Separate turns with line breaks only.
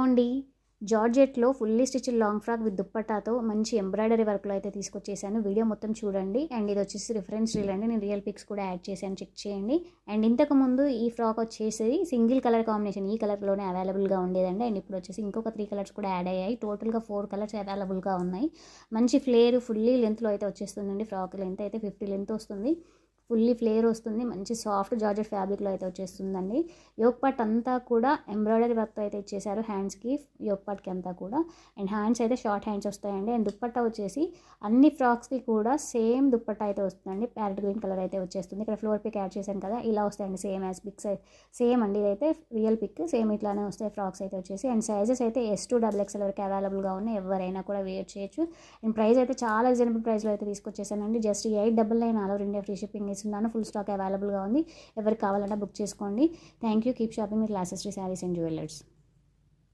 అండి జార్జెట్లో fully stitch long frock with దుప్పట్టాతో మంచి ఎంబ్రాయిడరీ వర్క్లో అయితే తీసుకొచ్చేసాను. వీడియో మొత్తం చూడండి. అండ్ ఇది వచ్చేసి రిఫరెన్స్ రీల్ అండి. నేను రియల్ పిక్స్ కూడా యాడ్ చేశాను, చెక్ చేయండి. అండ్ ఇంతకుముందు ఈ ఫ్రాక్ వచ్చేసి సింగిల్ కలర్ కాంబినేషన్ ఈ కలర్లోనే అవైలబుల్గా ఉండేదండి. అండ్ ఇప్పుడు వచ్చేసి ఇంకొక 3 కలర్స్ కూడా యాడ్ అయ్యాయి. టోటల్గా 4 కలర్స్ అవైలబుల్గా ఉన్నాయి. మంచి ఫ్లేర్ ఫుల్లీ లెంత్లో అయితే వచ్చేస్తుందండి. ఫ్రాక్ లెంత్ అయితే 50 లెంత్ వస్తుంది. ఫుల్లీ ఫ్లేర్ వస్తుంది. మంచి సాఫ్ట్ జార్జెట్ ఫ్యాబ్రిక్లో అయితే వచ్చేస్తుందండి. యోక్ పార్ట్ అంతా కూడా ఎంబ్రాయిడరీ వర్క్తో అయితే ఇచ్చేసారు. హ్యాండ్స్కి యోక్ పార్ట్కి అంతా కూడా. అండ్ హ్యాండ్స్ అయితే షార్ట్ హ్యాండ్స్ వస్తాయండి. అండ్ దుప్పట్టా వచ్చేసి అన్ని ఫ్రాక్స్కి కూడా సేమ్ దుప్పట్టా అయితే వస్తుందండి. ప్యారెట్ గ్రీన్ కలర్ అయితే వచ్చేస్తుంది. ఇక్కడ ఫ్లోర్ పిక్ యాడ్ చేశాను కదా, ఇలా వస్తాయండి. సేమ్ యాజ్ పిక్స్ సేమ్ అండి. ఇదైతే రియల్ పిక్ సేమ్ ఇట్లానే వస్తాయి ఫ్రాక్స్ అయితే వచ్చేసి. అండ్ సైజెస్ అయితే S2 XXL వరకు అవైలబుల్గా ఉన్నాయి. ఎవరైనా కూడా వేర్ చేయొచ్చు. అండ్ ప్రైస్ అయితే చాలా రీజనబుల్ ప్రైస్లో అయితే తీసుకొచ్చేసానండి. Just 899 all over India free shipping ఇస్తున్నాను. ఫుల్ స్టాక్ అవైలబుల్గా ఉంది. ఎవరికి కావాలన్నా బుక్ చేసుకోండి. Thank you. Keep shopping with లాసెస్ట్రీ శారీస్ అండ్ జ్యువెలర్స్.